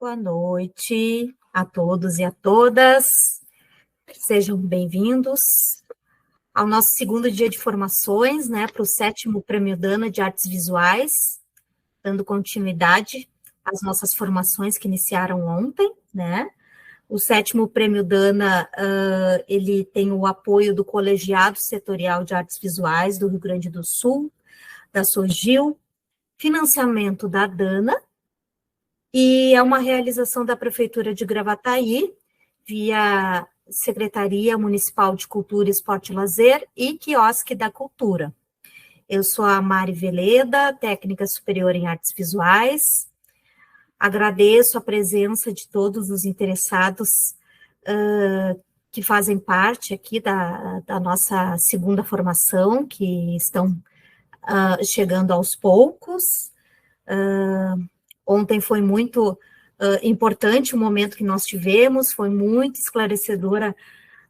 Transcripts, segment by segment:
Boa noite a todos e a todas. Sejam bem-vindos ao nosso segundo dia de formações, né, para o 7º Prêmio Dana de Artes Visuais, dando continuidade às nossas formações que iniciaram ontem, né. O 7º Prêmio Dana, ele tem o apoio do Colegiado Setorial de Artes Visuais do Rio Grande do Sul, da SOGIL, financiamento da Dana, e é uma realização da Prefeitura de Gravataí, via Secretaria Municipal de Cultura, Esporte e Lazer e Quiosque da Cultura. Eu sou a Mari Veleda, técnica superior em artes visuais. Agradeço a presença de todos os interessados que fazem parte aqui da nossa segunda formação, que estão chegando aos poucos. Ontem foi muito importante o momento que nós tivemos, foi muito esclarecedora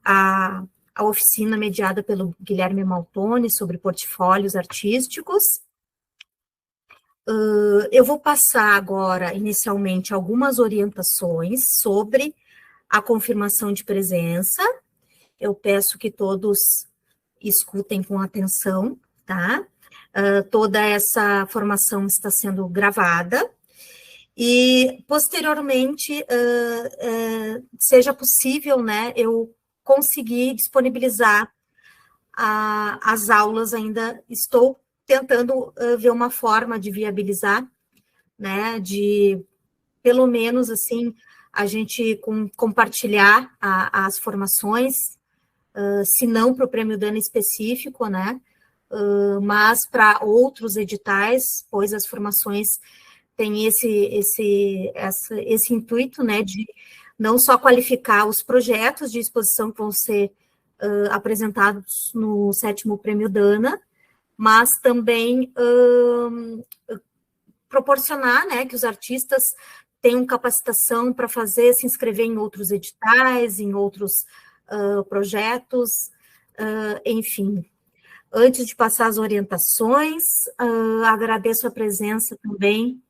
a oficina mediada pelo Guilherme Maltoni sobre portfólios artísticos. Eu vou passar agora, inicialmente, algumas orientações sobre a confirmação de presença. Eu peço que todos escutem com atenção, tá? Toda essa formação está sendo gravada. E, posteriormente, seja possível, né, eu conseguir disponibilizar as aulas, ainda estou tentando ver uma forma de viabilizar, né, de, pelo menos, assim, a gente compartilhar as formações, se não para o Prêmio Dana específico, né, mas para outros editais, pois as formações tem esse intuito, né, de não só qualificar os projetos de exposição que vão ser apresentados no 7º Prêmio Dana, mas também proporcionar, né, que os artistas tenham capacitação para se inscrever em outros editais, em outros projetos, enfim. Antes de passar as orientações, agradeço a presença também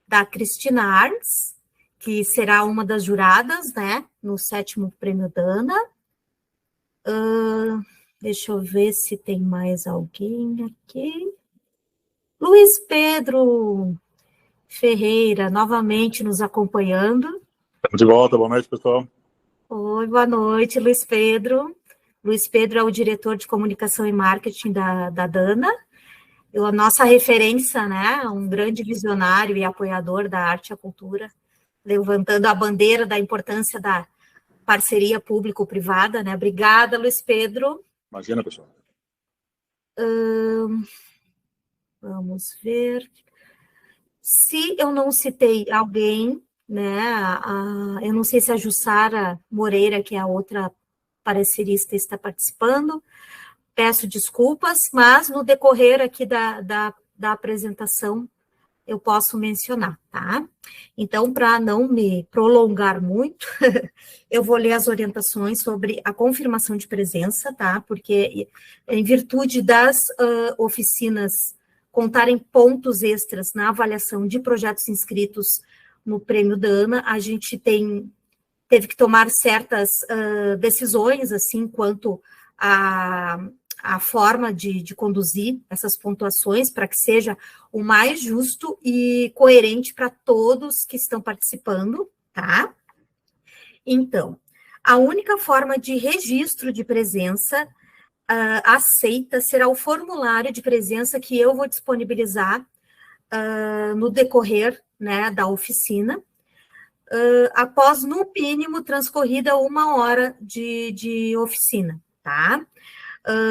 da Cristina Arns, que será uma das juradas, né, no 7º Prêmio Dana. Deixa eu ver se tem mais alguém aqui. Luiz Pedro Ferreira, novamente nos acompanhando. Estamos de volta, boa noite, pessoal. Oi, boa noite, Luiz Pedro. Luiz Pedro é o diretor de comunicação e marketing da Dana. A nossa referência, né, um grande visionário e apoiador da arte e a cultura, levantando a bandeira da importância da parceria público-privada, né? Obrigada, Luiz Pedro. Imagina, pessoal. Vamos ver. Se eu não citei alguém, né, eu não sei se a Jussara Moreira, que é a outra parecerista, está participando, peço desculpas, mas no decorrer aqui da apresentação eu posso mencionar, tá? Então, para não me prolongar muito, eu vou ler as orientações sobre a confirmação de presença, tá? Porque, em virtude das oficinas contarem pontos extras na avaliação de projetos inscritos no Prêmio Dana, a gente teve que tomar certas decisões, assim, quanto a forma de conduzir essas pontuações para que seja o mais justo e coerente para todos que estão participando, tá? Então, a única forma de registro de presença aceita será o formulário de presença que eu vou disponibilizar no decorrer, né, da oficina, após, no mínimo, transcorrida 1 hora de oficina, tá?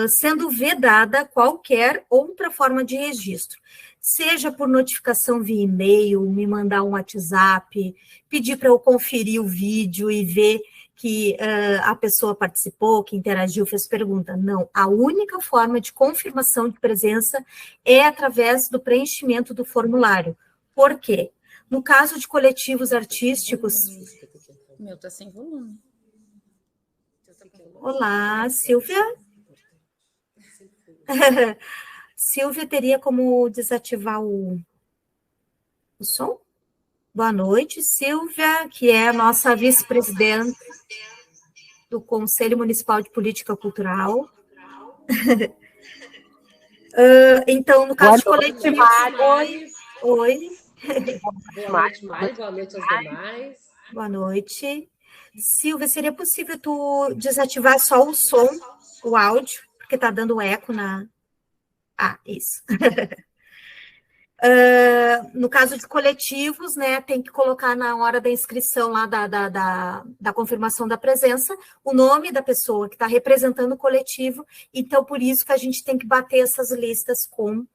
Sendo vedada qualquer outra forma de registro, seja por notificação via e-mail, me mandar um WhatsApp, pedir para eu conferir o vídeo e ver que a pessoa participou, que interagiu, fez pergunta. Não, a única forma de confirmação de presença é através do preenchimento do formulário. Por quê? No caso de coletivos artísticos... O meu está sem volume. Olá, Silvia. Silvia teria como desativar o som? Boa noite, Silvia, que é a nossa vice-presidente do Conselho Municipal de Política Cultural. Então, no caso de coletivo... Oi. Boa noite, Mari. Boa noite aos demais. Boa noite. Silvia, seria possível tu desativar só o som, o áudio, porque está dando eco na... isso. No caso de coletivos, né, tem que colocar na hora da inscrição lá da confirmação da presença o nome da pessoa que está representando o coletivo. Então, por isso que a gente tem que bater essas listas com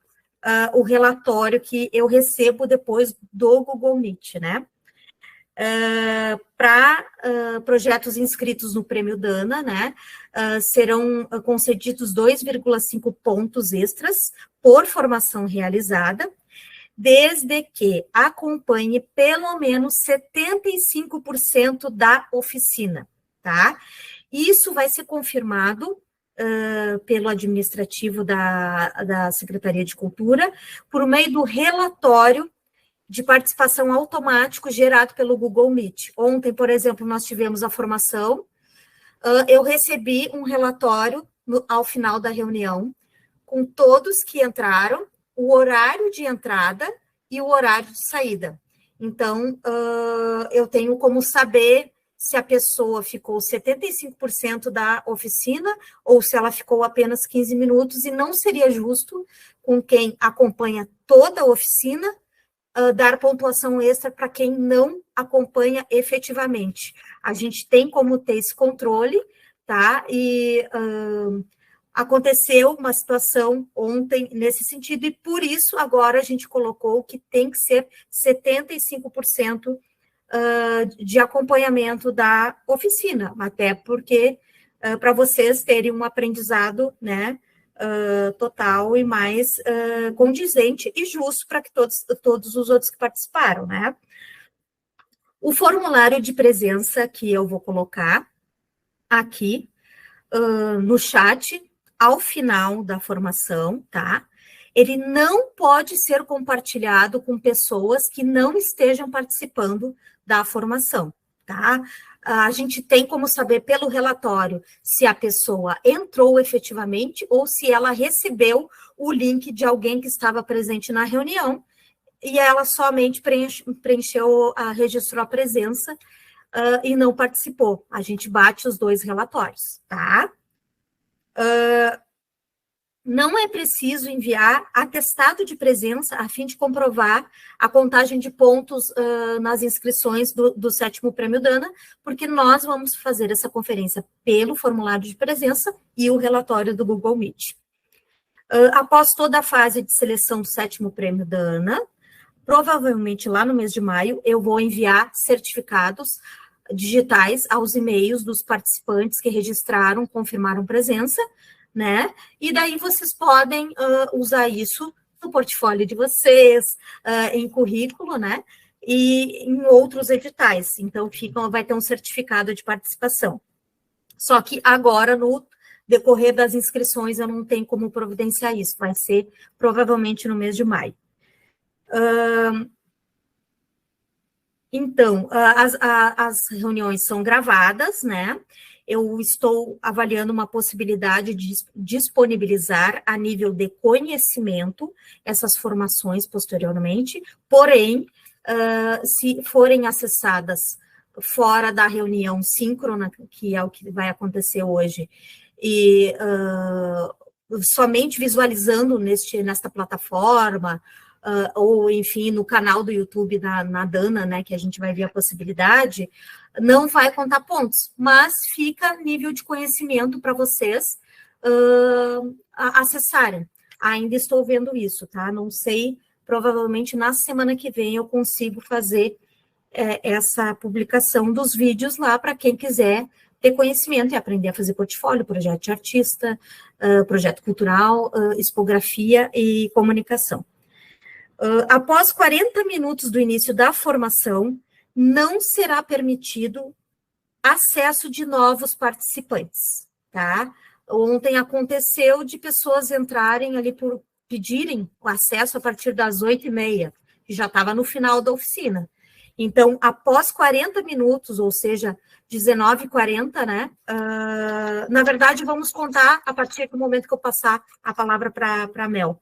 o relatório que eu recebo depois do Google Meet, né? Para projetos inscritos no Prêmio Dana, né, serão concedidos 2,5 pontos extras por formação realizada, desde que acompanhe pelo menos 75% da oficina, tá? Isso vai ser confirmado pelo administrativo da Secretaria de Cultura, por meio do relatório de participação automático gerado pelo Google Meet. Ontem, por exemplo, nós tivemos a formação, eu recebi um relatório ao final da reunião, com todos que entraram, o horário de entrada e o horário de saída. Então, eu tenho como saber se a pessoa ficou 75% da oficina ou se ela ficou apenas 15 minutos, e não seria justo com quem acompanha toda a oficina dar pontuação extra para quem não acompanha efetivamente. A gente tem como ter esse controle, tá? E aconteceu uma situação ontem nesse sentido, e por isso agora a gente colocou que tem que ser 75% de acompanhamento da oficina, até porque para vocês terem um aprendizado, né, total e mais condizente e justo para que todos os outros que participaram, né? O formulário de presença que eu vou colocar aqui no chat ao final da formação, tá? Ele não pode ser compartilhado com pessoas que não estejam participando da formação, tá? A gente tem como saber pelo relatório se a pessoa entrou efetivamente ou se ela recebeu o link de alguém que estava presente na reunião e ela somente preencheu, registrou a presença e não participou. A gente bate os dois relatórios, tá? Não é preciso enviar atestado de presença a fim de comprovar a contagem de pontos nas inscrições do 7º Prêmio Dana, porque nós vamos fazer essa conferência pelo formulário de presença e o relatório do Google Meet. Após toda a fase de seleção do 7º Prêmio Dana, provavelmente lá no mês de maio, eu vou enviar certificados digitais aos e-mails dos participantes que registraram, confirmaram presença, né? E daí vocês podem usar isso no portfólio de vocês, em currículo, né? E em outros editais. Então, vai ter um certificado de participação. Só que agora, no decorrer das inscrições, eu não tenho como providenciar isso. Vai ser provavelmente no mês de maio. Então, as reuniões são gravadas, né? Eu estou avaliando uma possibilidade de disponibilizar a nível de conhecimento essas formações posteriormente, porém, se forem acessadas fora da reunião síncrona, que é o que vai acontecer hoje, e somente visualizando nesta plataforma, ou, enfim, no canal do YouTube na Dana, né, que a gente vai ver a possibilidade, não vai contar pontos, mas fica nível de conhecimento para vocês acessarem. Ainda estou vendo isso, tá? Não sei, provavelmente na semana que vem eu consigo fazer essa publicação dos vídeos lá para quem quiser ter conhecimento e aprender a fazer portfólio, projeto de artista, projeto cultural, expografia e comunicação. Após 40 minutos do início da formação, não será permitido acesso de novos participantes, tá? Ontem aconteceu de pessoas entrarem ali por pedirem o acesso a partir das 8h30, que já estava no final da oficina. Então, após 40 minutos, ou seja, 19h40, né? Na verdade, vamos contar a partir do momento que eu passar a palavra para a Mel.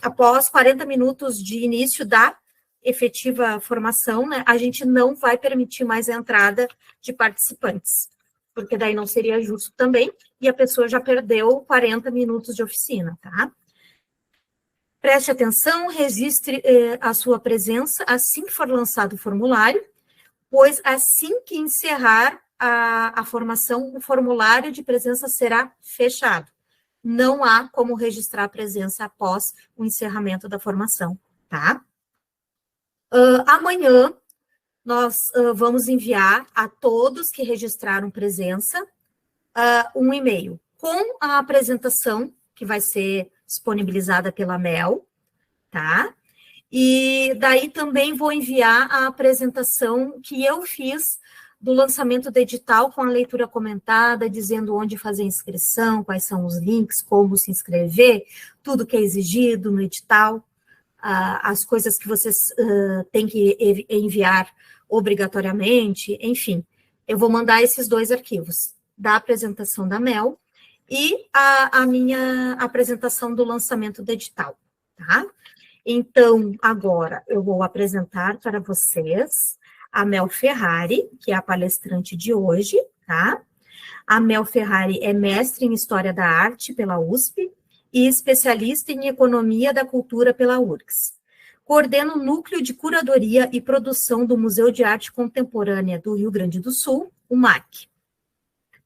Após 40 minutos de início da efetiva formação, né, a gente não vai permitir mais a entrada de participantes, porque daí não seria justo também, e a pessoa já perdeu 40 minutos de oficina, tá? Preste atenção, registre a sua presença assim que for lançado o formulário, pois assim que encerrar a formação, o formulário de presença será fechado. Não há como registrar a presença após o encerramento da formação, tá? Amanhã, nós vamos enviar a todos que registraram presença um e-mail com a apresentação que vai ser disponibilizada pela Mel, tá? E daí também vou enviar a apresentação que eu fiz do lançamento do edital com a leitura comentada, dizendo onde fazer inscrição, quais são os links, como se inscrever, tudo que é exigido no edital, as coisas que vocês têm que enviar obrigatoriamente, enfim. Eu vou mandar esses 2 arquivos, da apresentação da Mel e a minha apresentação do lançamento do edital, tá? Então, agora eu vou apresentar para vocês a Mel Ferrari, que é a palestrante de hoje, tá? A Mel Ferrari é mestre em História da Arte pela USP e especialista em Economia da Cultura pela URGS. Coordena o Núcleo de Curadoria e Produção do Museu de Arte Contemporânea do Rio Grande do Sul, o MAC.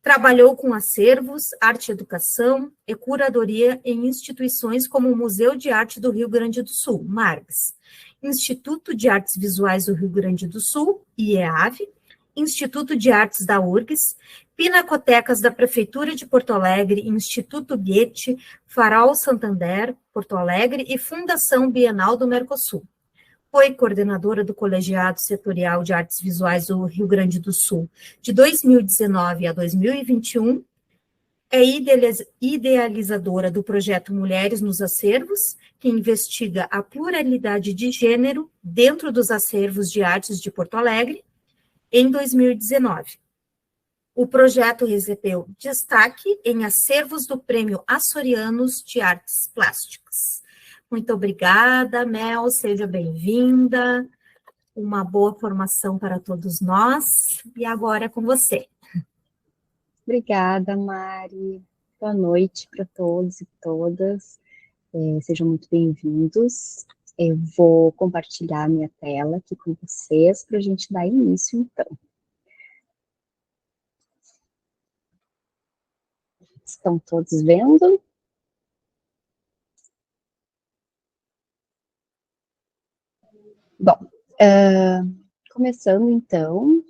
Trabalhou com acervos, arte e educação e curadoria em instituições como o Museu de Arte do Rio Grande do Sul, MARGS, Instituto de Artes Visuais do Rio Grande do Sul, IEAV, Instituto de Artes da URGS, Pinacotecas da Prefeitura de Porto Alegre, Instituto Goethe, Farol Santander, Porto Alegre e Fundação Bienal do Mercosul. Foi coordenadora do Colegiado Setorial de Artes Visuais do Rio Grande do Sul de 2019 a 2021, é idealizadora do projeto Mulheres nos Acervos, que investiga a pluralidade de gênero dentro dos acervos de artes de Porto Alegre, em 2019. O projeto recebeu destaque em acervos do Prêmio Açorianos de Artes Plásticas. Muito obrigada, Mel, seja bem-vinda. Uma boa formação para todos nós. E agora é com você. Obrigada, Mari. Boa noite para todos e todas. Sejam muito bem-vindos. Eu vou compartilhar minha tela aqui com vocês para a gente dar início, então. Estão todos vendo? Bom, começando então,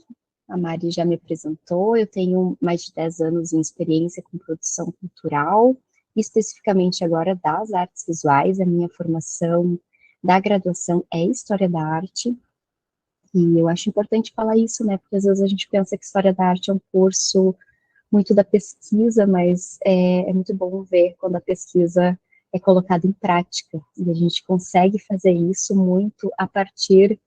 a Mari já me apresentou, eu tenho mais de 10 anos em experiência com produção cultural, especificamente agora das artes visuais. A minha formação da graduação é História da Arte, e eu acho importante falar isso, né, porque às vezes a gente pensa que História da Arte é um curso muito da pesquisa, mas é muito bom ver quando a pesquisa é colocada em prática, e a gente consegue fazer isso muito a partir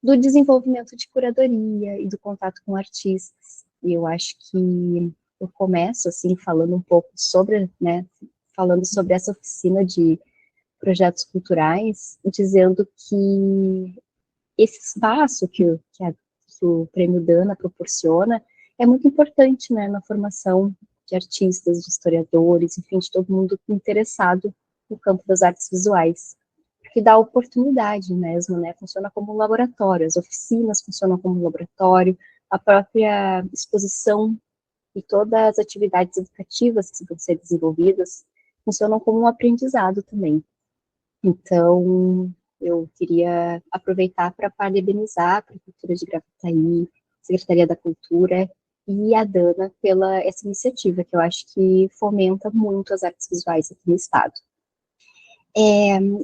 do desenvolvimento de curadoria e do contato com artistas. E eu acho que eu começo, assim, falando um pouco sobre, né, falando sobre essa oficina de projetos culturais, dizendo que esse espaço que o Prêmio Dana proporciona é muito importante, né, na formação de artistas, de historiadores, enfim, de todo mundo interessado no campo das artes visuais, porque dá oportunidade mesmo, né, funciona como um laboratório, as oficinas funcionam como um laboratório, a própria exposição e todas as atividades educativas que vão ser desenvolvidas funcionam como um aprendizado também. Então, eu queria aproveitar para parabenizar a Prefeitura de Gravataí, Secretaria da Cultura e a Dana pela essa iniciativa, que eu acho que fomenta muito as artes visuais aqui no estado.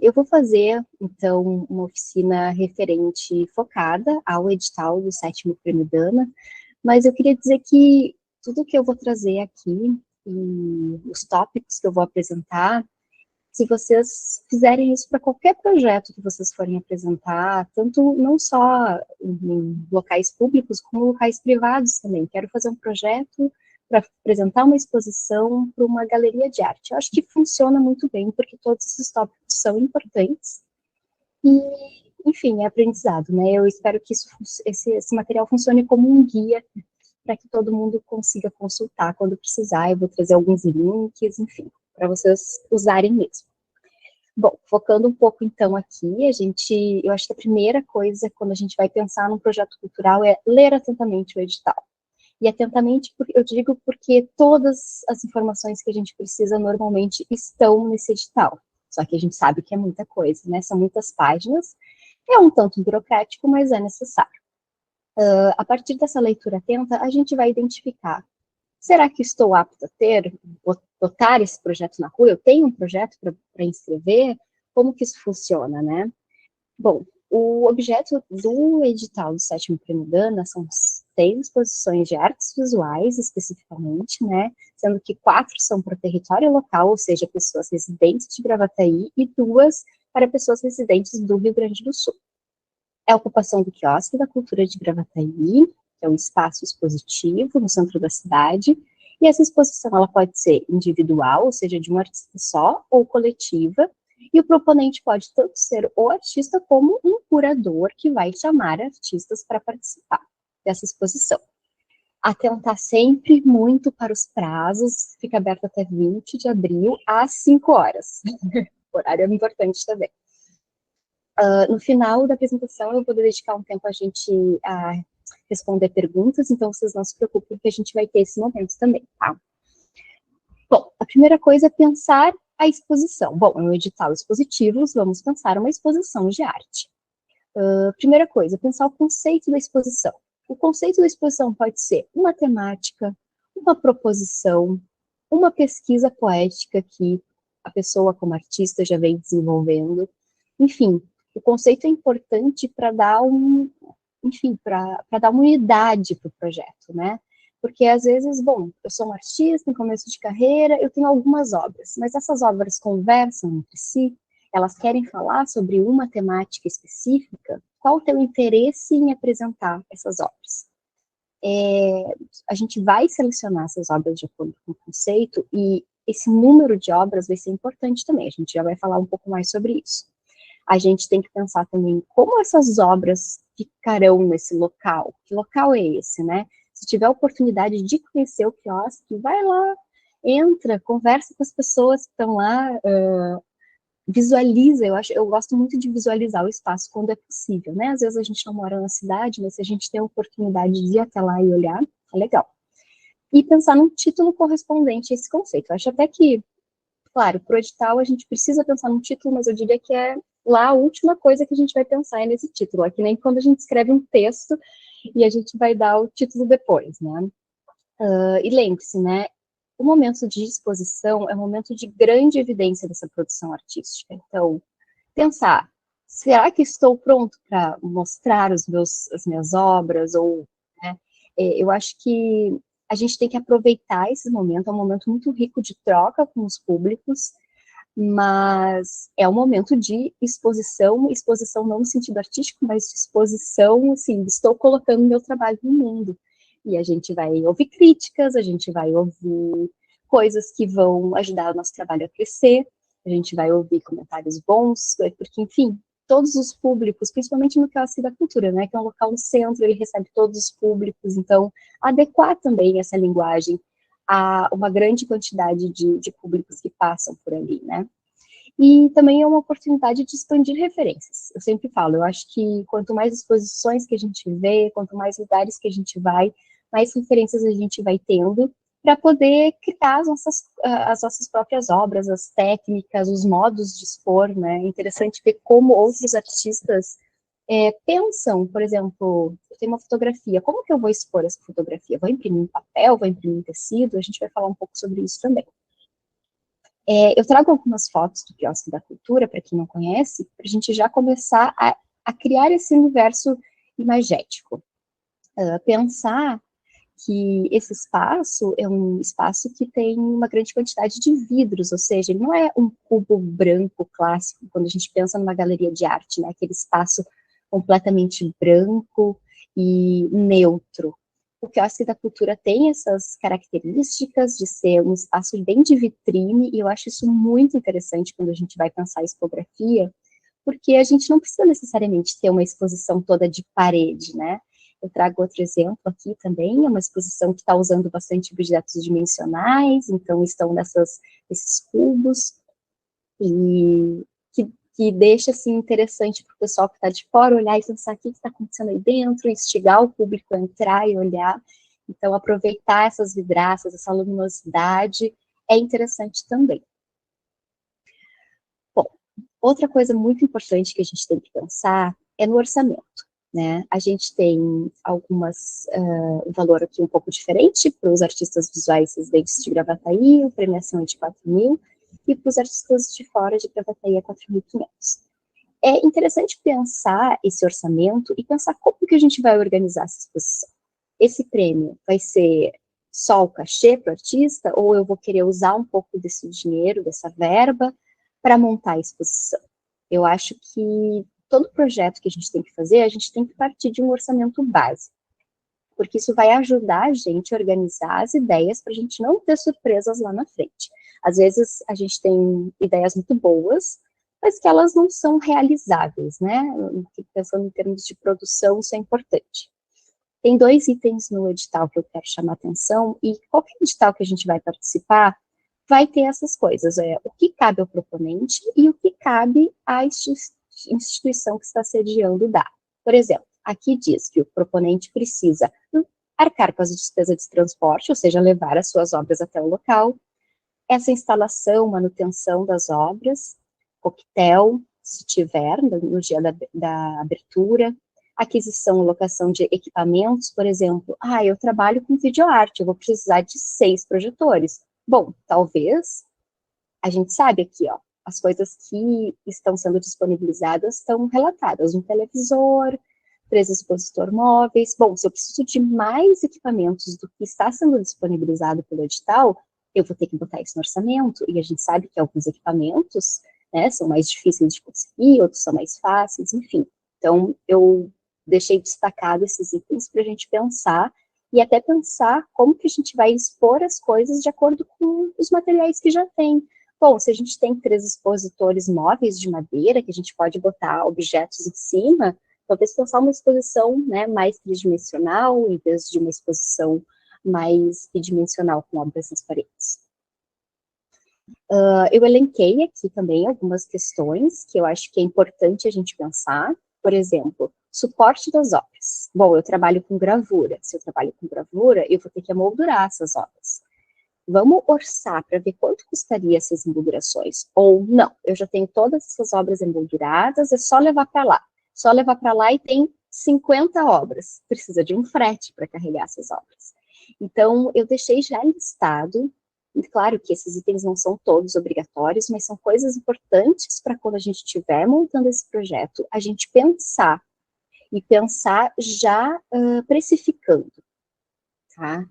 Eu vou fazer, então, uma oficina referente focada ao edital do 7º Prêmio Dana, mas eu queria dizer que tudo que eu vou trazer aqui, e os tópicos que eu vou apresentar, se vocês fizerem isso para qualquer projeto que vocês forem apresentar, tanto não só em locais públicos, como locais privados também. Quero fazer um projeto para apresentar uma exposição para uma galeria de arte. Eu acho que funciona muito bem, porque todos esses tópicos são importantes. E, enfim, é aprendizado, né? Eu espero que esse material funcione como um guia para que todo mundo consiga consultar quando precisar. Eu vou trazer alguns links, enfim, para vocês usarem mesmo. Bom, focando um pouco então aqui, eu acho que a primeira coisa quando a gente vai pensar num projeto cultural é ler atentamente o edital. E atentamente, eu digo porque todas as informações que a gente precisa normalmente estão nesse edital. Só que a gente sabe que é muita coisa, né? São muitas páginas, é um tanto burocrático, mas é necessário. A partir dessa leitura atenta, a gente vai identificar: será que estou apta a botar esse projeto na rua? Eu tenho um projeto para inscrever? Como que isso funciona, né? Bom, o objeto do edital do 7º Prêmio Dana são 6 exposições de artes visuais, especificamente, né? Sendo que 4 são para o território local, ou seja, pessoas residentes de Gravataí, e 2 para pessoas residentes do Rio Grande do Sul. É a ocupação do Quiosque da Cultura de Gravataí, que é um espaço expositivo no centro da cidade, e essa exposição ela pode ser individual, ou seja, de um artista só, ou coletiva, e o proponente pode tanto ser o artista como um curador que vai chamar artistas para participar dessa exposição. Atentar sempre muito para os prazos, fica aberto até 20 de abril, às 5 horas. O horário é importante também. No final da apresentação, eu vou dedicar um tempo a gente a responder perguntas, então vocês não se preocupem que a gente vai ter esse momento também, tá? Bom, a primeira coisa é pensar a exposição. Bom, é um edital expositivo, vamos pensar uma exposição de arte. Primeira coisa, pensar o conceito da exposição. O conceito da exposição pode ser uma temática, uma proposição, uma pesquisa poética que a pessoa como artista já vem desenvolvendo. Enfim, o conceito é importante para dar para dar uma unidade para o projeto, né? Porque às vezes, bom, eu sou um artista em começo de carreira, eu tenho algumas obras, mas essas obras conversam entre si, elas querem falar sobre uma temática específica. Qual o teu interesse em apresentar essas obras? A gente vai selecionar essas obras de acordo com o conceito, e esse número de obras vai ser importante também, a gente já vai falar um pouco mais sobre isso. A gente tem que pensar também como essas obras ficarão nesse local. Que local é esse, né? Se tiver a oportunidade de conhecer o quiosque, vai lá, entra, conversa com as pessoas que estão lá, visualiza. Eu gosto muito de visualizar o espaço quando é possível, né? Às vezes a gente não mora na cidade, mas se a gente tem a oportunidade de ir até lá e olhar, é legal. E pensar num título correspondente a esse conceito. Eu acho até que, claro, para o edital a gente precisa pensar num título, mas eu diria que é lá a última coisa que a gente vai pensar é nesse título. É que nem quando a gente escreve um texto e a gente vai dar o título depois, né? E lembre-se, né? O momento de exposição é um momento de grande evidência dessa produção artística. Então, pensar, será que estou pronto para mostrar as minhas obras? Ou, né? Eu acho que a gente tem que aproveitar esse momento, é um momento muito rico de troca com os públicos, mas é um momento de exposição não no sentido artístico, mas de exposição, assim, estou colocando meu trabalho no mundo. E a gente vai ouvir críticas, a gente vai ouvir coisas que vão ajudar o nosso trabalho a crescer, a gente vai ouvir comentários bons, porque, enfim, todos os públicos, principalmente no Quiosque da Cultura, né, que é um local no centro, ele recebe todos os públicos, então, adequar também essa linguagem a uma grande quantidade de públicos que passam por ali, né. E também é uma oportunidade de expandir referências. Eu sempre falo, eu acho que quanto mais exposições que a gente vê, quanto mais lugares que a gente vai, mais referências a gente vai tendo para poder criar as nossas próprias obras, as técnicas, os modos de expor, né? É interessante ver como outros artistas pensam, por exemplo, eu tenho uma fotografia, como que eu vou expor essa fotografia? Vou imprimir em papel, vou imprimir em tecido? A gente vai falar um pouco sobre isso também. Eu trago algumas fotos do Quiosque da Cultura, para quem não conhece, para a gente já começar a criar esse universo imagético. Pensar que esse espaço é um espaço que tem uma grande quantidade de vidros, ou seja, ele não é um cubo branco clássico, quando a gente pensa numa galeria de arte, né, aquele espaço completamente branco e neutro. O quiosque da cultura tem essas características de ser um espaço bem de vitrine, e eu acho isso muito interessante quando a gente vai pensar em expografia, porque a gente não precisa necessariamente ter uma exposição toda de parede, né? Eu trago outro exemplo aqui também, é uma exposição que está usando bastante objetos dimensionais, então estão nesses cubos, e que deixa, assim, interessante para o pessoal que está de fora olhar e pensar o que está acontecendo aí dentro, instigar o público a entrar e olhar. Então, aproveitar essas vidraças, essa luminosidade, é interessante também. Bom, outra coisa muito importante que a gente tem que pensar é no orçamento, né? A gente tem um valor aqui um pouco diferente para os artistas visuais residentes de Gravataí, a premiação é de 4.000, e para os artistas de fora de Gravataí é 4.500. É interessante pensar esse orçamento e pensar como que a gente vai organizar essa exposição. Esse prêmio vai ser só o cachê para o artista, ou eu vou querer usar um pouco desse dinheiro, dessa verba, para montar a exposição? Eu acho que todo projeto que a gente tem que fazer, a gente tem que partir de um orçamento básico, porque isso vai ajudar a gente a organizar as ideias para a gente não ter surpresas lá na frente. Às vezes a gente tem ideias muito boas, mas que elas não são realizáveis, né? Pensando em termos de produção, isso é importante. Tem 2 itens no edital que eu quero chamar a atenção, e qualquer edital que a gente vai participar vai ter essas coisas, o que cabe ao proponente e o que cabe à instituição que está sediando dar. Por exemplo, aqui diz que o proponente precisa arcar com as despesas de transporte, ou seja, levar as suas obras até o local, essa instalação, manutenção das obras, coquetel, se tiver, no dia da abertura, aquisição e locação de equipamentos, por exemplo, eu trabalho com videoarte, eu vou precisar de 6 projetores. Bom, talvez, a gente sabe aqui, ó, as coisas que estão sendo disponibilizadas estão relatadas, um televisor, 3 expositor móveis. Bom, se eu preciso de mais equipamentos do que está sendo disponibilizado pelo edital, eu vou ter que botar isso no orçamento, e a gente sabe que alguns equipamentos, né, são mais difíceis de conseguir, outros são mais fáceis, enfim. Então, eu deixei destacado esses itens para a gente pensar, e até pensar como que a gente vai expor as coisas de acordo com os materiais que já tem. Bom, se a gente tem 3 expositores móveis de madeira, que a gente pode botar objetos em cima, talvez pensar uma exposição, né, mais tridimensional, em vez de uma exposição mais bidimensional com obras nas paredes. Eu elenquei aqui também algumas questões que eu acho que é importante a gente pensar. Por exemplo, suporte das obras. Bom, eu trabalho com gravura. Se eu trabalho com gravura, eu vou ter que emoldurar essas obras. Vamos orçar para ver quanto custaria essas emoldurações. Ou não, eu já tenho todas essas obras emolduradas, é só levar para lá. Só levar para lá e tem 50 obras. Precisa de um frete para carregar essas obras. Então, eu deixei já listado, e claro que esses itens não são todos obrigatórios, mas são coisas importantes para quando a gente estiver montando esse projeto, a gente pensar, e pensar já precificando, tá?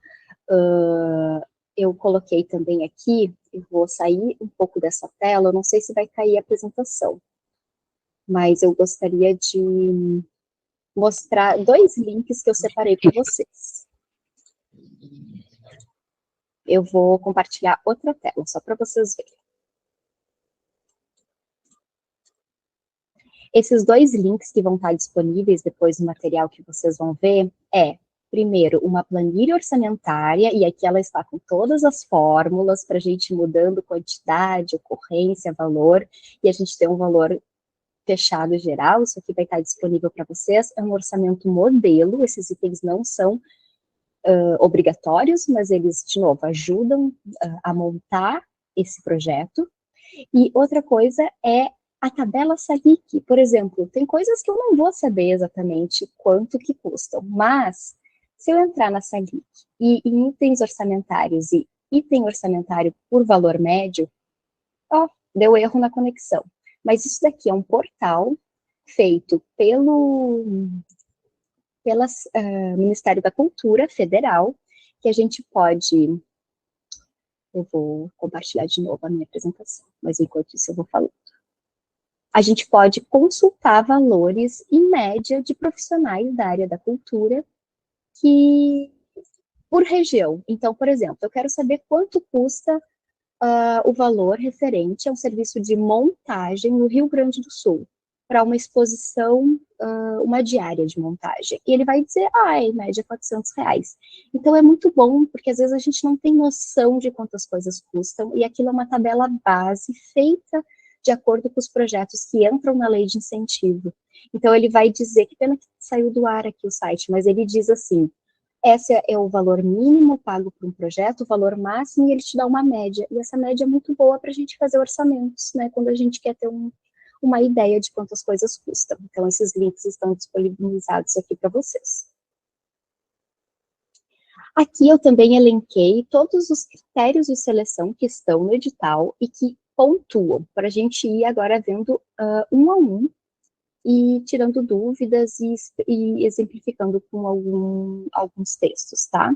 Eu coloquei também aqui, eu vou sair um pouco dessa tela, eu não sei se vai cair a apresentação, mas eu gostaria de mostrar 2 links que eu separei para vocês. Eu vou compartilhar outra tela, só para vocês verem. Esses 2 links que vão estar disponíveis depois no material que vocês vão ver primeiro, uma planilha orçamentária, e aqui ela está com todas as fórmulas para a gente ir mudando quantidade, ocorrência, valor, e a gente tem um valor fechado geral. Isso aqui vai estar disponível para vocês. É um orçamento modelo, esses itens não são obrigatórios, mas eles, de novo, ajudam a montar esse projeto. E outra coisa é a tabela Salic. Por exemplo, tem coisas que eu não vou saber exatamente quanto que custam, mas se eu entrar na Salic e em itens orçamentários e item orçamentário por valor médio, deu erro na conexão. Mas isso daqui é um portal feito pelo Ministério da Cultura Federal, que a gente pode... Eu vou compartilhar de novo a minha apresentação, mas enquanto isso eu vou falando. A gente pode consultar valores, em média, de profissionais da área da cultura que, por região. Então, por exemplo, eu quero saber quanto custa o valor referente a um serviço de montagem no Rio Grande do Sul, para uma exposição, uma diária de montagem. E ele vai dizer, em média, R$ 400. Então, é muito bom, porque às vezes a gente não tem noção de quantas coisas custam, e aquilo é uma tabela base feita de acordo com os projetos que entram na lei de incentivo. Então, ele vai dizer, que pena que saiu do ar aqui o site, mas ele diz assim, esse é o valor mínimo pago por um projeto, o valor máximo, e ele te dá uma média. E essa média é muito boa para a gente fazer orçamentos, né, quando a gente quer ter uma ideia de quantas coisas custam. Então, esses links estão disponibilizados aqui para vocês. Aqui eu também elenquei todos os critérios de seleção que estão no edital e que pontuam, para a gente ir agora vendo um a um, e tirando dúvidas e exemplificando com alguns textos, tá?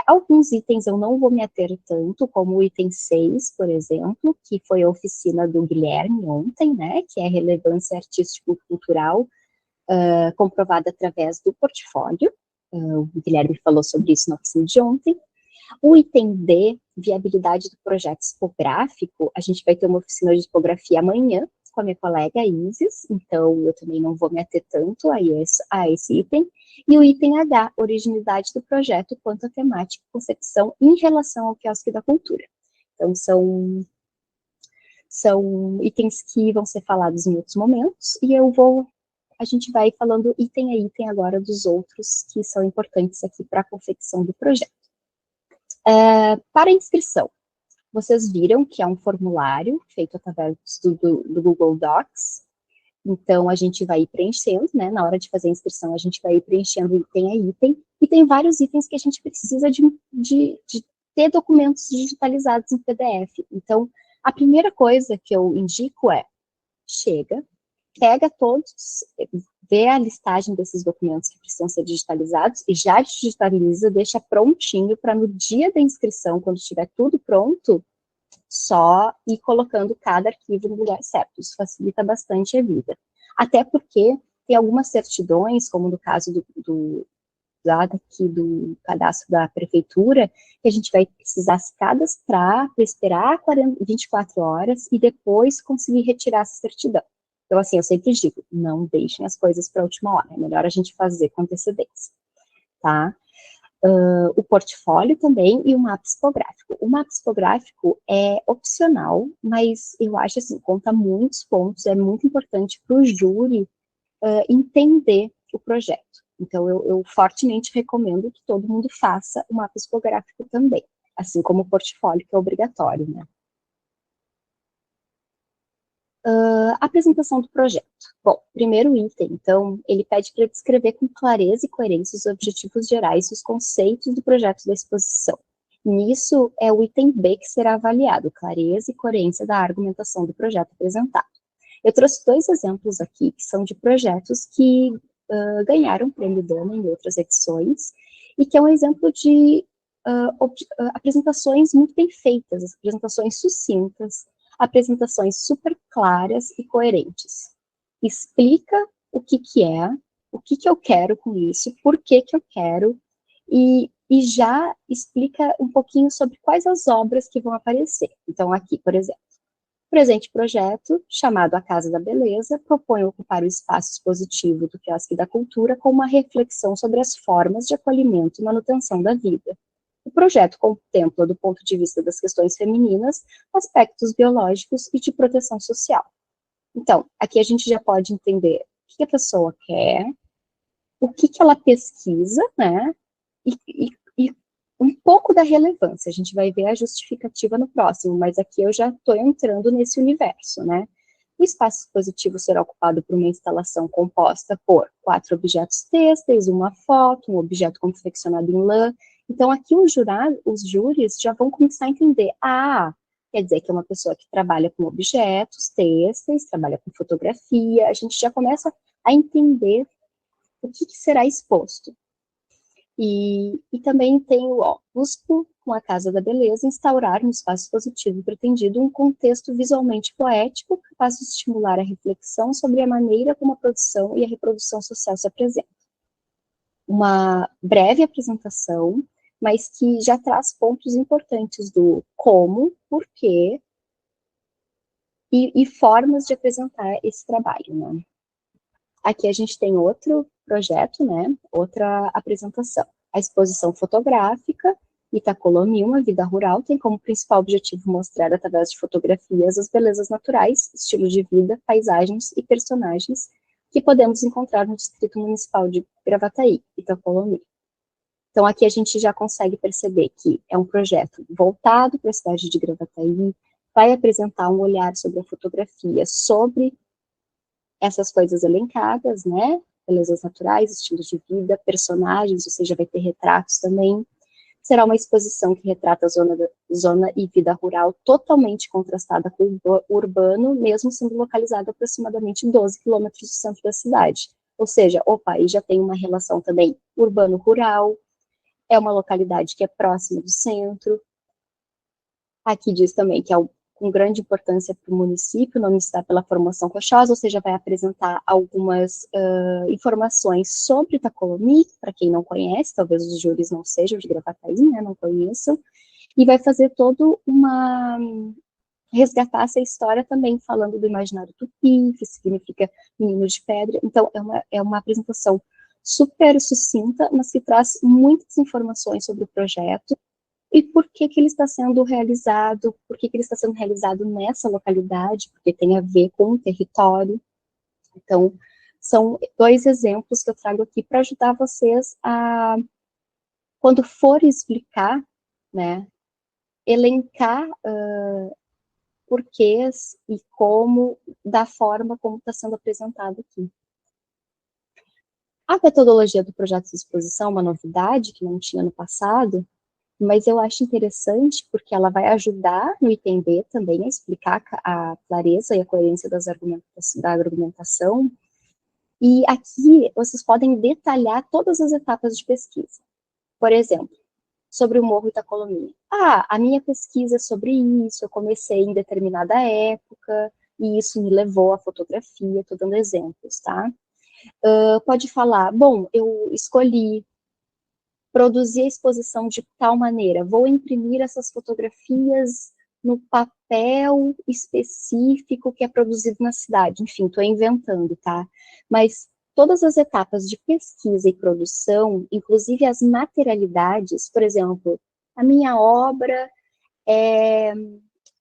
Alguns itens eu não vou me ater tanto, como o item 6, por exemplo, que foi a oficina do Guilherme ontem, né, que é relevância artístico-cultural comprovada através do portfólio. O Guilherme falou sobre isso na oficina de ontem. O item D, viabilidade do projeto tipográfico, a gente vai ter uma oficina de tipografia amanhã, com a minha colega Isis, então eu também não vou me ater tanto a esse item. E o item H, originalidade do projeto quanto à temática e concepção em relação ao quiosque da cultura. Então, são itens que vão ser falados em outros momentos, e a gente vai falando item a item agora dos outros que são importantes aqui para a confecção do projeto. Para a inscrição, vocês viram que é um formulário feito através do Google Docs. Então, a gente vai ir preenchendo, né? Na hora de fazer a inscrição, a gente vai ir preenchendo item a item. E tem vários itens que a gente precisa de ter documentos digitalizados em PDF. Então, a primeira coisa que eu indico pega todos, vê a listagem desses documentos que precisam ser digitalizados e já digitaliza, deixa prontinho para no dia da inscrição, quando estiver tudo pronto, só ir colocando cada arquivo no lugar certo. Isso facilita bastante a vida. Até porque tem algumas certidões, como no caso do cadastro da prefeitura, que a gente vai precisar se cadastrar para esperar 24 horas e depois conseguir retirar essa certidão. Então, assim, eu sempre digo, não deixem as coisas para a última hora, é melhor a gente fazer com antecedência, tá? O portfólio também e o mapa psicográfico. O mapa psicográfico é opcional, mas eu acho, assim, conta muitos pontos, é muito importante para o júri entender o projeto. Então, eu fortemente recomendo que todo mundo faça o mapa psicográfico também, assim como o portfólio, que é obrigatório, né? Apresentação do projeto. Bom, primeiro item, então, ele pede para descrever com clareza e coerência os objetivos gerais e os conceitos do projeto da exposição. Nisso é o item B que será avaliado, clareza e coerência da argumentação do projeto apresentado. Eu trouxe 2 exemplos aqui, que são de projetos que ganharam o Prêmio Dana em outras edições, e que é um exemplo de apresentações muito bem feitas, apresentações sucintas, apresentações super claras e coerentes. Explica o que é, o que eu quero com isso, por que eu quero, e já explica um pouquinho sobre quais as obras que vão aparecer. Então, aqui, por exemplo, o presente projeto, chamado A Casa da Beleza, propõe ocupar o espaço expositivo do Quiosque da Cultura com uma reflexão sobre as formas de acolhimento e manutenção da vida. O projeto contempla, do ponto de vista das questões femininas, aspectos biológicos e de proteção social. Então, aqui a gente já pode entender o que a pessoa quer, o que ela pesquisa, né, e um pouco da relevância. A gente vai ver a justificativa no próximo, mas aqui eu já estou entrando nesse universo, né. O espaço expositivo será ocupado por uma instalação composta por 4 objetos têxteis, uma foto, um objeto confeccionado em lã. Então, aqui os júris já vão começar a entender, quer dizer que é uma pessoa que trabalha com objetos têxteis, trabalha com fotografia, a gente já começa a entender o que será exposto. E também tenho, ó, busco com a Casa da Beleza instaurar no espaço positivo pretendido um contexto visualmente poético capaz de estimular a reflexão sobre a maneira como a produção e a reprodução social se apresentam. Uma breve apresentação, mas que já traz pontos importantes do como, porquê e formas de apresentar esse trabalho, né? Aqui a gente tem outro projeto, né? Outra apresentação. A exposição fotográfica Itacolomi, uma vida rural, tem como principal objetivo mostrar através de fotografias as belezas naturais, estilo de vida, paisagens e personagens que podemos encontrar no Distrito Municipal de Gravataí, Itacolomi. Então aqui a gente já consegue perceber que é um projeto voltado para a cidade de Gravataí, vai apresentar um olhar sobre a fotografia, sobre essas coisas elencadas, né? Belezas naturais, estilos de vida, personagens, ou seja, vai ter retratos também. Será uma exposição que retrata a zona e vida rural totalmente contrastada com o urbano, mesmo sendo localizada aproximadamente 12 quilômetros do centro da cidade. Ou seja, o país já tem uma relação também urbano-rural, é uma localidade que é próxima do centro. Aqui diz também que é com grande importância para o município, não está pela formação rochosa, ou seja, vai apresentar algumas informações sobre Itacolomi, para quem não conhece, talvez os júris não sejam de Gravataí, né, não conheçam, e vai fazer todo resgatar essa história também, falando do imaginário tupi, que significa menino de pedra. Então, é uma apresentação super sucinta, mas que traz muitas informações sobre o projeto, e por que ele está sendo realizado, por que ele está sendo realizado nessa localidade, porque tem a ver com o território. Então, são 2 exemplos que eu trago aqui para ajudar vocês a, quando for explicar, né, elencar porquês e como, da forma como está sendo apresentado aqui. A metodologia do projeto de exposição é uma novidade que não tinha no passado, mas eu acho interessante porque ela vai ajudar no item B também a explicar a clareza e a coerência da argumentação. E aqui vocês podem detalhar todas as etapas de pesquisa. Por exemplo, sobre o Morro Itacolomi. A minha pesquisa é sobre isso, eu comecei em determinada época, e isso me levou à fotografia, estou dando exemplos, tá? Pode falar, bom, eu escolhi produzir a exposição de tal maneira, vou imprimir essas fotografias no papel específico que é produzido na cidade, enfim, estou inventando, tá? Mas todas as etapas de pesquisa e produção, inclusive as materialidades, por exemplo, a minha obra é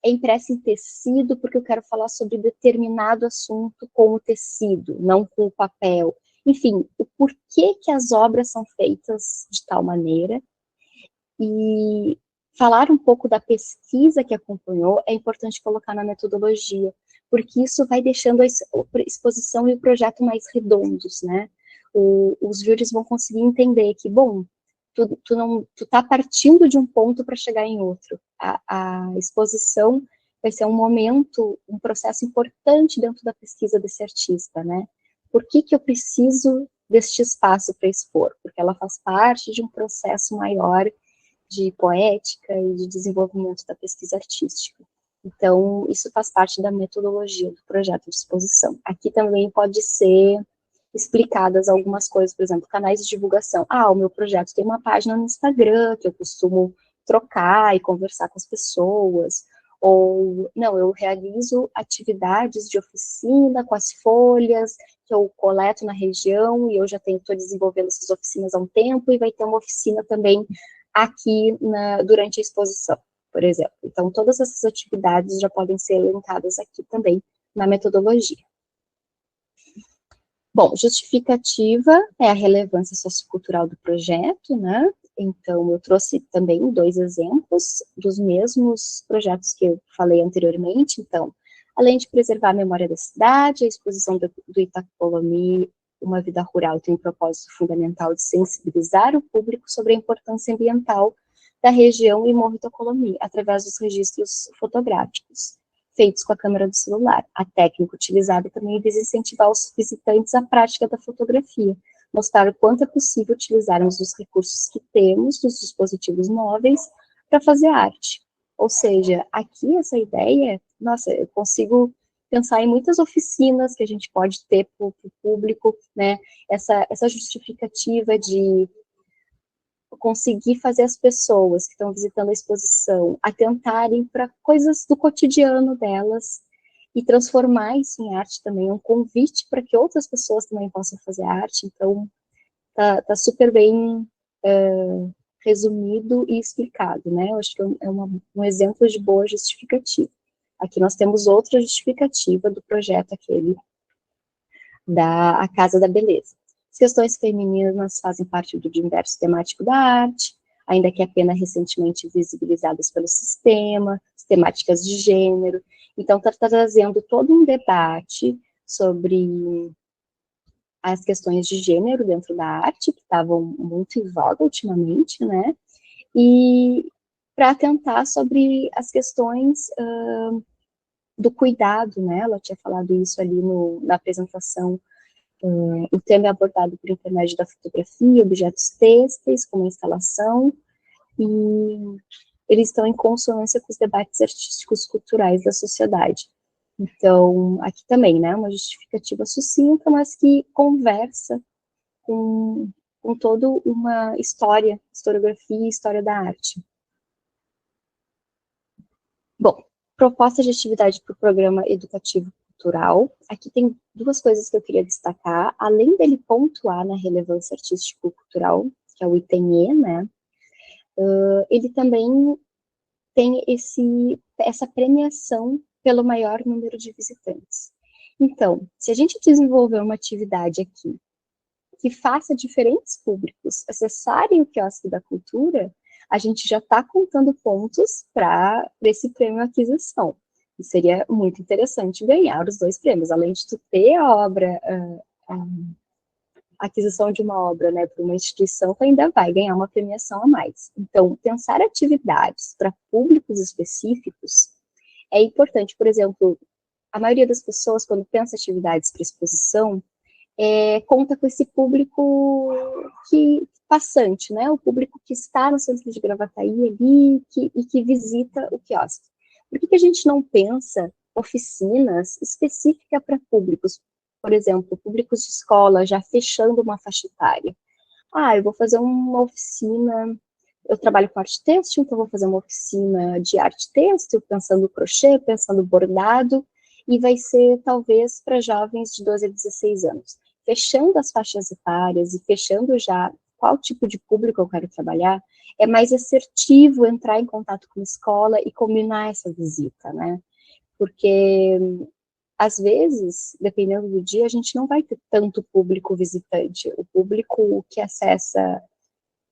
impressa em tecido porque eu quero falar sobre determinado assunto com o tecido, não com o papel. Enfim, o porquê que as obras são feitas de tal maneira, e falar um pouco da pesquisa que acompanhou é importante colocar na metodologia, porque isso vai deixando a exposição e o projeto mais redondos, né? Os júris vão conseguir entender que, bom, tu tá partindo de um ponto para chegar em outro. A exposição vai ser um momento, um processo importante dentro da pesquisa desse artista, né? Por que eu preciso deste espaço para expor? Porque ela faz parte de um processo maior de poética e de desenvolvimento da pesquisa artística. Então, isso faz parte da metodologia do projeto de exposição. Aqui também pode ser explicadas algumas coisas, por exemplo, canais de divulgação. O meu projeto tem uma página no Instagram, que eu costumo trocar e conversar com as pessoas, ou, não, eu realizo atividades de oficina com as folhas, que eu coleto na região, e eu já estou desenvolvendo essas oficinas há um tempo, e vai ter uma oficina também aqui durante a exposição, por exemplo. Então, todas essas atividades já podem ser elencadas aqui também na metodologia. Bom, justificativa é a relevância sociocultural do projeto, né? Então, eu trouxe também 2 exemplos dos mesmos projetos que eu falei anteriormente. Então, além de preservar a memória da cidade, a exposição do Itacolomi, uma vida rural, tem um propósito fundamental de sensibilizar o público sobre a importância ambiental da região e Morro Itacolomi, através dos registros fotográficos feitos com a câmera do celular. A técnica utilizada também visa incentivar os visitantes à prática da fotografia, mostrar o quanto é possível utilizarmos os recursos que temos dos dispositivos móveis para fazer arte. Ou seja, aqui essa ideia, nossa, eu consigo pensar em muitas oficinas que a gente pode ter para o público, né? Essa justificativa de conseguir fazer as pessoas que estão visitando a exposição atentarem para coisas do cotidiano delas e transformar isso em arte também, um convite para que outras pessoas também possam fazer arte. Então, tá super bem resumido e explicado, né? Eu acho que é um exemplo de boa justificativa. Aqui nós temos outra justificativa do projeto aquele da Casa da Beleza. As questões femininas fazem parte do universo temático da arte, ainda que apenas recentemente visibilizadas pelo sistema, as temáticas de gênero. Então, está trazendo todo um debate sobre as questões de gênero dentro da arte, que estavam muito em voga ultimamente, né? E para atentar sobre as questões do cuidado, né? Ela tinha falado isso ali na apresentação. O tema é abordado por intermédio da fotografia, objetos têxteis, como a instalação, e eles estão em consonância com os debates artísticos culturais da sociedade. Então, aqui também, né, uma justificativa sucinta, mas que conversa com toda uma historiografia e história da arte. Bom, proposta de atividade para o programa educativo cultural. Aqui tem duas coisas que eu queria destacar, além dele pontuar na relevância artístico-cultural, que é o item E, né, ele também tem essa premiação pelo maior número de visitantes. Então, se a gente desenvolver uma atividade aqui que faça diferentes públicos acessarem o quiosque da cultura, a gente já está contando pontos para esse prêmio aquisição. E seria muito interessante ganhar os 2 prêmios, além de tu ter a obra, a aquisição de uma obra, né, para uma instituição, tu ainda vai ganhar uma premiação a mais. Então, pensar atividades para públicos específicos é importante. Por exemplo, a maioria das pessoas, quando pensa atividades para exposição, conta com esse público passante, né? O público que está no centro de Gravataí ali e que visita o quiosque. Por que a gente não pensa oficinas específicas para públicos? Por exemplo, públicos de escola já fechando uma faixa etária. Eu vou fazer uma oficina, eu trabalho com arte têxtil, então vou fazer uma oficina de arte têxtil, pensando crochê, pensando bordado, e vai ser talvez para jovens de 12 a 16 anos. Fechando as faixas etárias e fechando já qual tipo de público eu quero trabalhar, é mais assertivo entrar em contato com a escola e combinar essa visita, né? Porque, às vezes, dependendo do dia, a gente não vai ter tanto público visitante. O público que acessa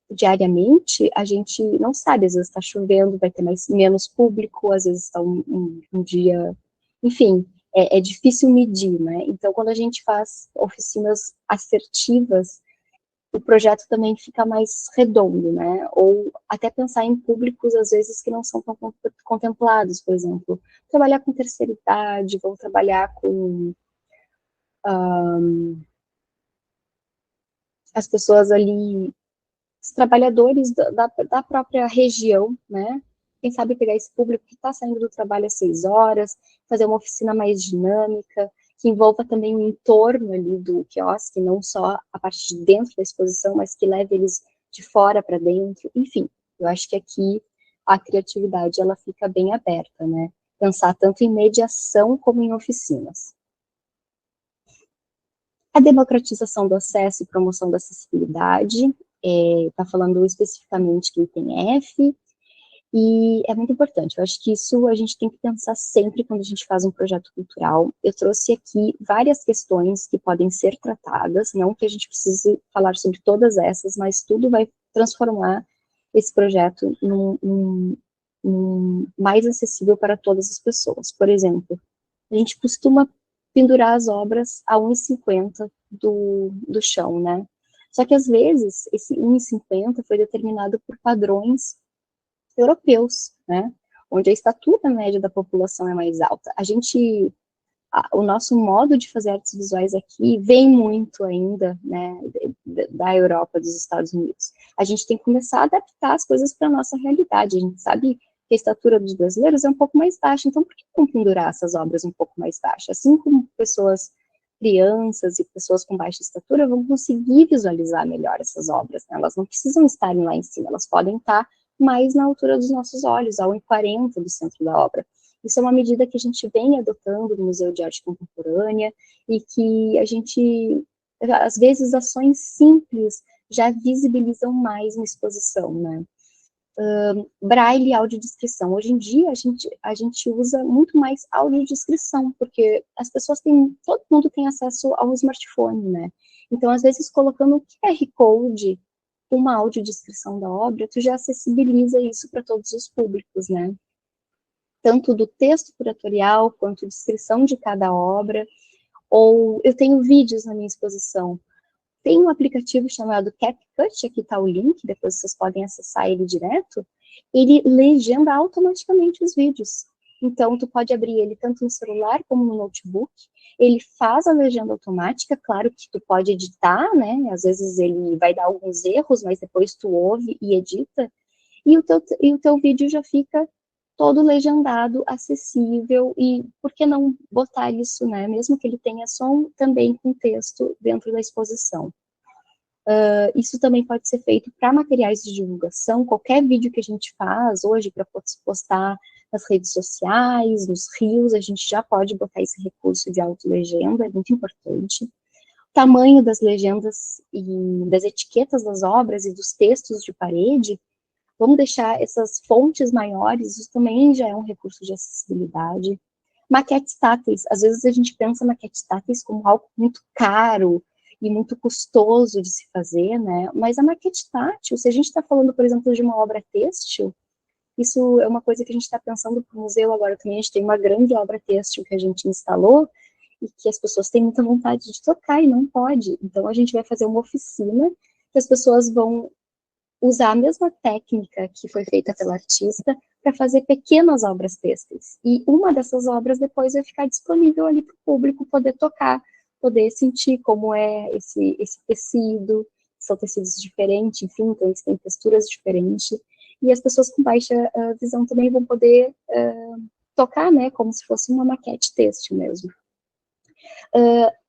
diariamente, a gente não sabe, às vezes está chovendo, vai ter menos público, às vezes está um dia... Enfim, é difícil medir, né? Então, quando a gente faz oficinas assertivas, o projeto também fica mais redondo, né? Ou até pensar em públicos, às vezes, que não são tão contemplados, por exemplo. Trabalhar com terceira idade, vou trabalhar com as pessoas ali, os trabalhadores da própria região, né? Quem sabe pegar esse público que está saindo do trabalho às 6 horas, fazer uma oficina mais dinâmica, que envolva também o entorno ali do quiosque, não só a parte de dentro da exposição, mas que leve eles de fora para dentro. Enfim, eu acho que aqui a criatividade ela fica bem aberta, né? Pensar tanto em mediação como em oficinas. A democratização do acesso e promoção da acessibilidade, está falando especificamente do item F, e é muito importante. Eu acho que isso a gente tem que pensar sempre quando a gente faz um projeto cultural. Eu trouxe aqui várias questões que podem ser tratadas, não que a gente precise falar sobre todas essas, mas tudo vai transformar esse projeto num mais acessível para todas as pessoas. Por exemplo, a gente costuma pendurar as obras a 1,50 do chão, né? Só que, às vezes, esse 1,50 foi determinado por padrões europeus, né? Onde a estatura média da população é mais alta. A gente o nosso modo de fazer artes visuais aqui vem muito ainda, né, da Europa, dos Estados Unidos. A gente tem que começar a adaptar as coisas para a nossa realidade. A gente sabe que a estatura dos brasileiros é um pouco mais baixa, então por que não pendurar essas obras um pouco mais baixas? Assim como crianças e pessoas com baixa estatura vão conseguir visualizar melhor essas obras, né? Elas não precisam estarem lá em cima, elas podem estar mais na altura dos nossos olhos, a 1,40 do centro da obra. Isso é uma medida que a gente vem adotando no Museu de Arte Contemporânea e que a gente, às vezes, ações simples já visibilizam mais uma exposição, né? Braille e audiodescrição. Hoje em dia, a gente usa muito mais audiodescrição, porque as pessoas todo mundo tem acesso ao smartphone, né? Então, às vezes, colocando o QR Code, uma audiodescrição da obra, tu já acessibiliza isso para todos os públicos, né? Tanto do texto curatorial, quanto descrição de cada obra, ou eu tenho vídeos na minha exposição. Tem um aplicativo chamado CapCut, aqui está o link, depois vocês podem acessar ele direto, ele legenda automaticamente os vídeos. Então, tu pode abrir ele tanto no celular como no notebook, ele faz a legenda automática, claro que tu pode editar, né, às vezes ele vai dar alguns erros, mas depois tu ouve e edita, e o teu vídeo já fica todo legendado, acessível, e por que não botar isso, né, mesmo que ele tenha som, também com texto dentro da exposição. Isso também pode ser feito para materiais de divulgação, qualquer vídeo que a gente faz hoje para postar nas redes sociais, nos reels, a gente já pode botar esse recurso de autolegenda, é muito importante. O tamanho das legendas e das etiquetas das obras e dos textos de parede, vamos deixar essas fontes maiores, isso também já é um recurso de acessibilidade. Maquetes táteis, às vezes a gente pensa maquetes táteis como algo muito caro e muito custoso de se fazer, né? Mas a maquete tátil, se a gente está falando, por exemplo, de uma obra têxtil, isso é uma coisa que a gente está pensando para o museu agora também, a gente tem uma grande obra têxtil que a gente instalou e que as pessoas têm muita vontade de tocar e não pode. Então a gente vai fazer uma oficina que as pessoas vão usar a mesma técnica que foi feita pela artista para fazer pequenas obras têxteis. E uma dessas obras depois vai ficar disponível ali para o público poder tocar, poder sentir como é esse tecido, são tecidos diferentes, enfim, então eles têm texturas diferentes. E as pessoas com baixa visão também vão poder tocar, né, como se fosse uma maquete têxtil mesmo.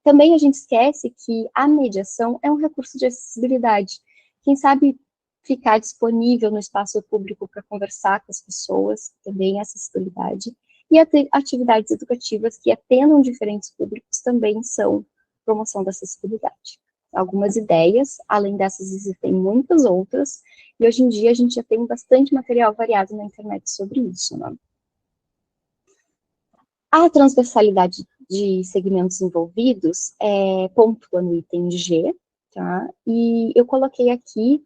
Também a gente esquece que a mediação é um recurso de acessibilidade. Quem sabe ficar disponível no espaço público para conversar com as pessoas, também é acessibilidade. E atividades educativas que atendam diferentes públicos também são promoção da acessibilidade. Algumas ideias, além dessas existem muitas outras, e hoje em dia a gente já tem bastante material variado na internet sobre isso, né? A transversalidade de segmentos envolvidos pontua no item G, tá? E eu coloquei aqui,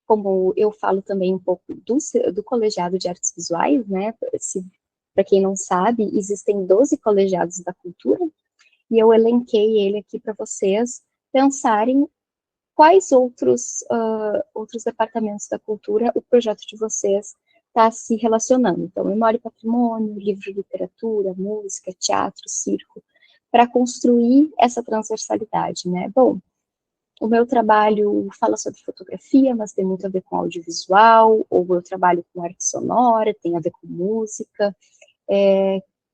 como eu falo também um pouco do colegiado de artes visuais, né? Para quem não sabe, existem 12 colegiados da cultura, e eu elenquei ele aqui para vocês pensarem quais outros departamentos da cultura o projeto de vocês está se relacionando. Então, memória e patrimônio, livro de literatura, música, teatro, circo, para construir essa transversalidade, né? Bom, o meu trabalho fala sobre fotografia, mas tem muito a ver com audiovisual, ou eu trabalho com arte sonora, tem a ver com música,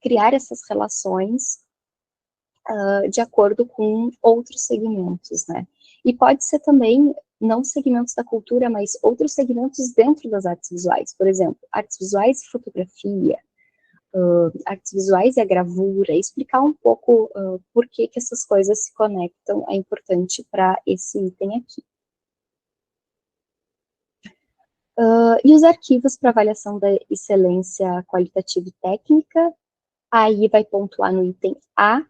criar essas relações de acordo com outros segmentos, né? E pode ser também, não segmentos da cultura, mas outros segmentos dentro das artes visuais. Por exemplo, artes visuais e fotografia, artes visuais e a gravura, explicar um pouco por que essas coisas se conectam, é importante para esse item aqui. E os arquivos para avaliação da excelência qualitativa e técnica, aí vai pontuar no item A.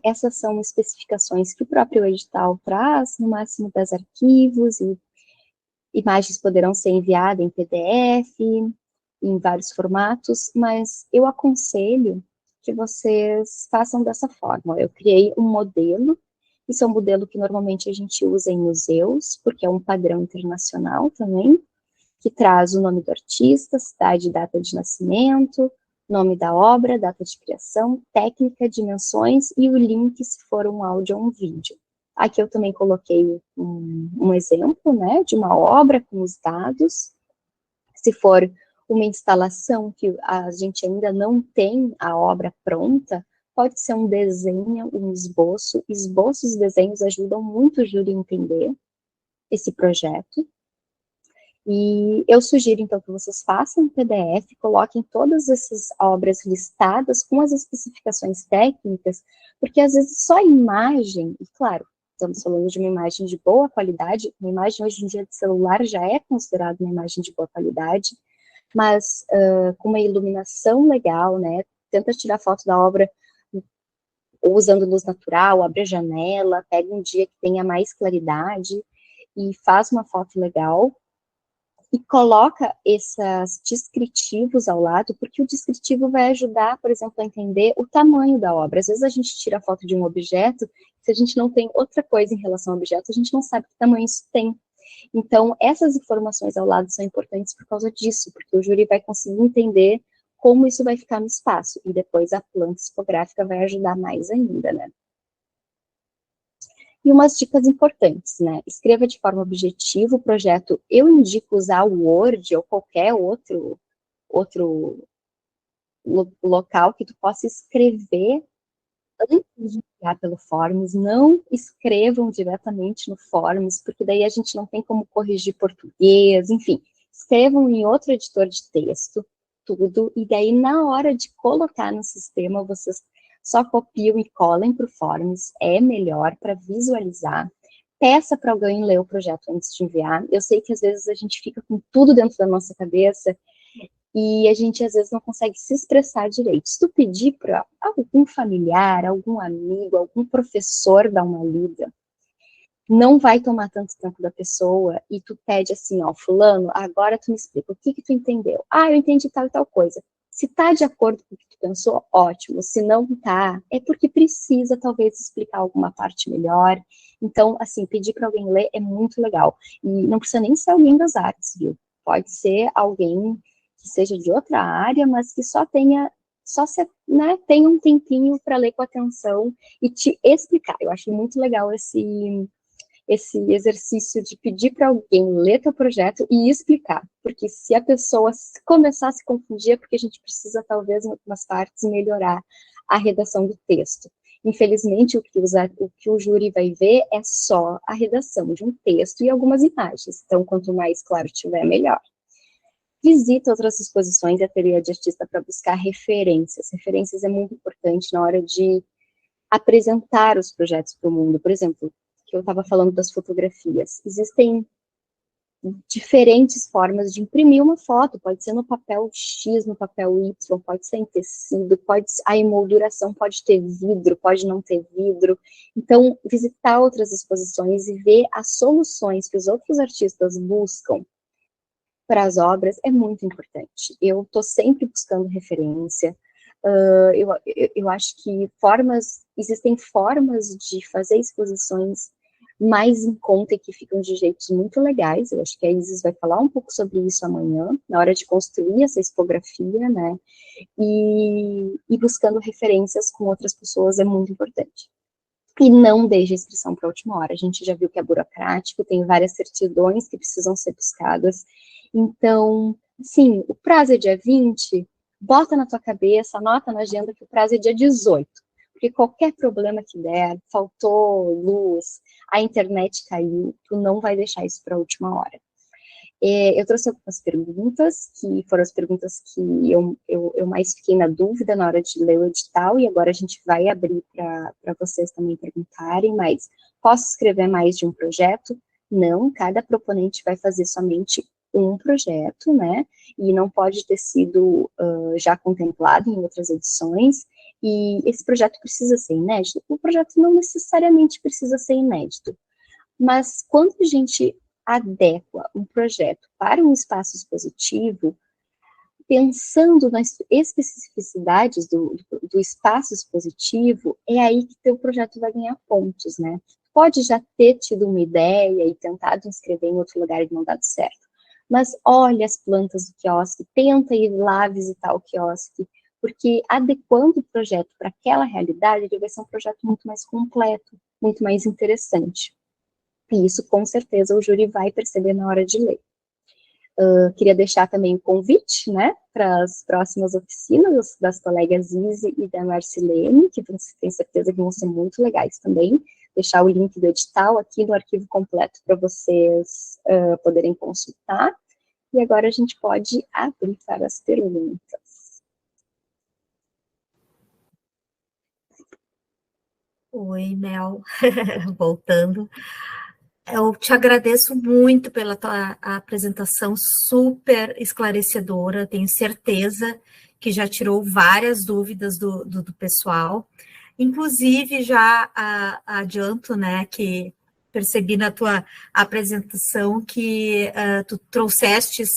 Essas são especificações que o próprio edital traz, no máximo 10 arquivos, e imagens poderão ser enviadas em PDF, em vários formatos, mas eu aconselho que vocês façam dessa forma. Eu criei um modelo, isso é um modelo que normalmente a gente usa em museus, porque é um padrão internacional também, que traz o nome do artista, cidade e data de nascimento, Nome da obra, data de criação, técnica, dimensões e o link se for um áudio ou um vídeo. Aqui eu também coloquei um exemplo, né, de uma obra com os dados. Se for uma instalação que a gente ainda não tem a obra pronta, pode ser um desenho, um esboço. Esboços e desenhos ajudam muito o júri a entender esse projeto. E eu sugiro, então, que vocês façam um PDF, coloquem todas essas obras listadas com as especificações técnicas, porque às vezes só a imagem, e claro, estamos falando de uma imagem de boa qualidade, uma imagem hoje em dia de celular já é considerada uma imagem de boa qualidade, mas com uma iluminação legal, né, tenta tirar foto da obra usando luz natural, abre a janela, pega um dia que tenha mais claridade e faz uma foto legal, e coloca esses descritivos ao lado, porque o descritivo vai ajudar, por exemplo, a entender o tamanho da obra. Às vezes a gente tira a foto de um objeto, se a gente não tem outra coisa em relação ao objeto, a gente não sabe que tamanho isso tem. Então, essas informações ao lado são importantes por causa disso, porque o júri vai conseguir entender como isso vai ficar no espaço, e depois a planta tipográfica vai ajudar mais ainda, né? E umas dicas importantes, né? Escreva de forma objetiva o projeto. Eu indico usar o Word ou qualquer outro local que tu possa escrever antes de enviar pelo Forms. Não escrevam diretamente no Forms, porque daí a gente não tem como corrigir português, enfim. Escrevam em outro editor de texto, tudo, e daí na hora de colocar no sistema, vocês só copiam e colem para o Forms, é melhor para visualizar. Peça para alguém ler o projeto antes de enviar. Eu sei que às vezes a gente fica com tudo dentro da nossa cabeça e a gente às vezes não consegue se expressar direito. Se tu pedir para algum familiar, algum amigo, algum professor dar uma lida, não vai tomar tanto tempo da pessoa e tu pede assim, ó, fulano, agora tu me explica, o que tu entendeu? Ah, eu entendi tal e tal coisa. Se tá de acordo com o que tu pensou, ótimo. Se não tá, é porque precisa talvez explicar alguma parte melhor. Então, assim, pedir para alguém ler é muito legal. E não precisa nem ser alguém das artes, viu? Pode ser alguém que seja de outra área, mas que só tenha um tempinho para ler com atenção e te explicar. Eu acho muito legal esse exercício de pedir para alguém ler teu projeto e explicar, porque se a pessoa começar a se confundir, é porque a gente precisa, talvez, em algumas partes, melhorar a redação do texto. Infelizmente, o que o júri vai ver é só a redação de um texto e algumas imagens, então, quanto mais claro tiver, melhor. Visita outras exposições e ateliê de artista para buscar referências. Referências é muito importante na hora de apresentar os projetos para o mundo. Por exemplo, que eu estava falando das fotografias. Existem diferentes formas de imprimir uma foto, pode ser no papel X, no papel Y, pode ser em tecido, a emolduração pode ter vidro, pode não ter vidro. Então, visitar outras exposições e ver as soluções que os outros artistas buscam para as obras é muito importante. Eu estou sempre buscando referência. Eu acho que existem formas de fazer exposições mais em conta e que ficam de jeitos muito legais. Eu acho que a Isis vai falar um pouco sobre isso amanhã, na hora de construir essa expografia, né? E buscando referências com outras pessoas é muito importante. E não deixe a inscrição para a última hora. A gente já viu que é burocrático, tem várias certidões que precisam ser buscadas. Então, sim, o prazo é dia 20, bota na tua cabeça, anota na agenda que o prazo é dia 18. Porque qualquer problema que der, faltou luz, a internet caiu, tu não vai deixar isso para a última hora. Eu trouxe algumas perguntas, que foram as perguntas que eu mais fiquei na dúvida na hora de ler o edital, e agora a gente vai abrir para vocês também perguntarem, mas posso escrever mais de um projeto? Não, cada proponente vai fazer somente um projeto, né, e não pode ter sido já contemplado em outras edições, e esse projeto precisa ser inédito. O projeto não necessariamente precisa ser inédito, mas quando a gente adequa um projeto para um espaço expositivo, pensando nas especificidades do espaço expositivo, é aí que teu projeto vai ganhar pontos, né? Pode já ter tido uma ideia e tentado inscrever em outro lugar e não dado certo, mas olha as plantas do quiosque, tenta ir lá visitar o quiosque, porque adequando o projeto para aquela realidade, ele vai ser um projeto muito mais completo, muito mais interessante. E isso, com certeza, o júri vai perceber na hora de ler. Queria deixar também o convite, né, para as próximas oficinas das colegas Izzy e da Marcilene, que tenho certeza que vão ser muito legais também. Deixar o link do edital aqui no arquivo completo para vocês poderem consultar. E agora a gente pode abrir para as perguntas. Oi, Mel, voltando. Eu te agradeço muito pela tua apresentação super esclarecedora, tenho certeza que já tirou várias dúvidas do pessoal. Inclusive, já adianto, né, que percebi na tua apresentação que tu trouxestes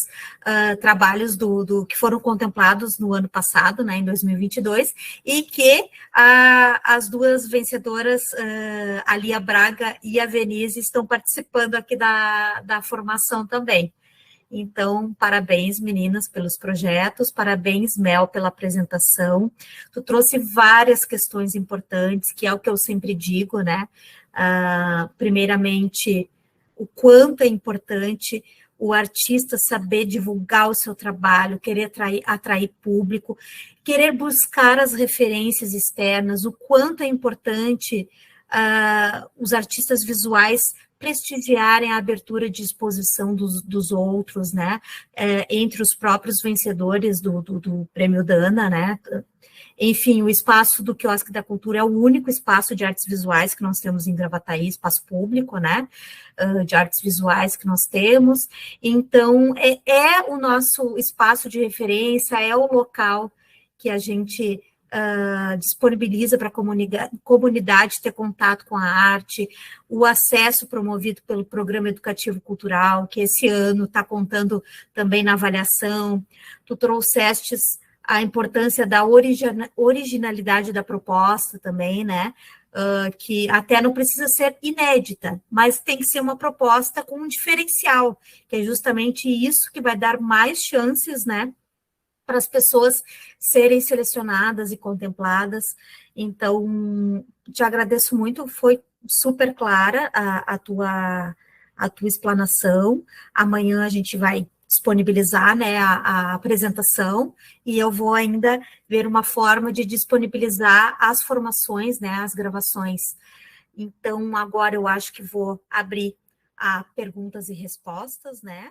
trabalhos que foram contemplados no ano passado, né, em 2022, e que as duas vencedoras, a Lia Braga e a Venise, estão participando aqui da formação também. Então, parabéns, meninas, pelos projetos, parabéns, Mel, pela apresentação. Tu trouxe várias questões importantes, que é o que eu sempre digo, né? Primeiramente, o quanto é importante o artista saber divulgar o seu trabalho, querer atrair público, querer buscar as referências externas, o quanto é importante os artistas visuais prestigiarem a abertura de exposição dos outros, né, entre os próprios vencedores do Prêmio Dana, né, enfim, o espaço do Quiosque da Cultura é o único espaço de artes visuais que nós temos em Gravataí, espaço público, né, de artes visuais que nós temos, então, é o nosso espaço de referência, é o local que a gente disponibiliza para a comunidade ter contato com a arte, o acesso promovido pelo Programa Educativo Cultural, que esse ano está contando também na avaliação. Tu trouxestes a importância da originalidade da proposta também, né? Que até não precisa ser inédita, mas tem que ser uma proposta com um diferencial, que é justamente isso que vai dar mais chances, né, para as pessoas serem selecionadas e contempladas. Então, te agradeço muito, foi super clara a tua explanação. Amanhã a gente vai disponibilizar, né, a apresentação, e eu vou ainda ver uma forma de disponibilizar as formações, né, as gravações. Então, agora eu acho que vou abrir a perguntas e respostas, né?